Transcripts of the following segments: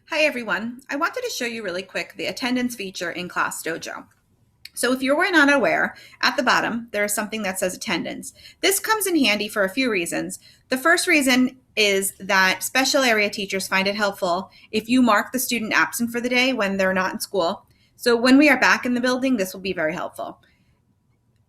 Hi everyone, I wanted to show you really quick the attendance feature in ClassDojo. So if you were not aware, at the bottom there is something that says attendance. This comes in handy for a few reasons. The first reason is that special area teachers find it helpful if you mark the student absent for the day when they're not in school. So when we are back in the building, this will be very helpful.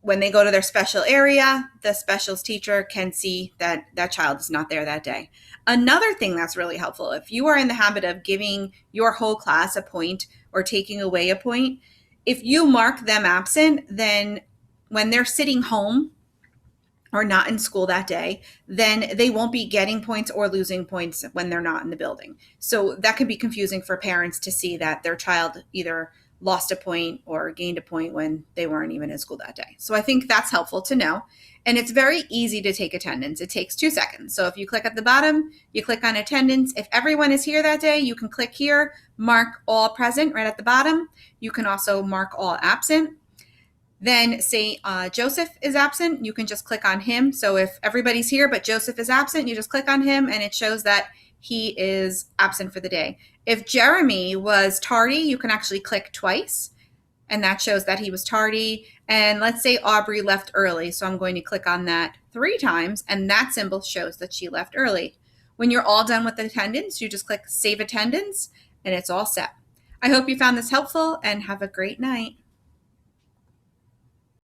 When they go to their special area, the specials teacher can see that that child is not there that day. Another thing that's really helpful, if you are in the habit of giving your whole class a point or taking away a point, if you mark them absent, then when they're sitting home or not in school that day, then they won't be getting points or losing points when they're not in the building. So that can be confusing for parents to see that their child either lost a point or gained a point when they weren't even in school that day. So I think that's helpful to know. And it's very easy to take attendance. It takes 2 seconds. So if you click at the bottom, you click on attendance. If everyone is here that day, you can click here, mark all present right at the bottom. You can also mark all absent. Then say Joseph is absent, you can just click on him. So if everybody's here but Joseph is absent, you just click on him and it shows that he is absent for the day. If Jeremy was tardy, you can actually click twice and that shows that he was tardy. And let's say Aubrey left early. So I'm going to click on that 3 times and that symbol shows that she left early. When you're all done with attendance, you just click Save Attendance and it's all set. I hope you found this helpful and have a great night.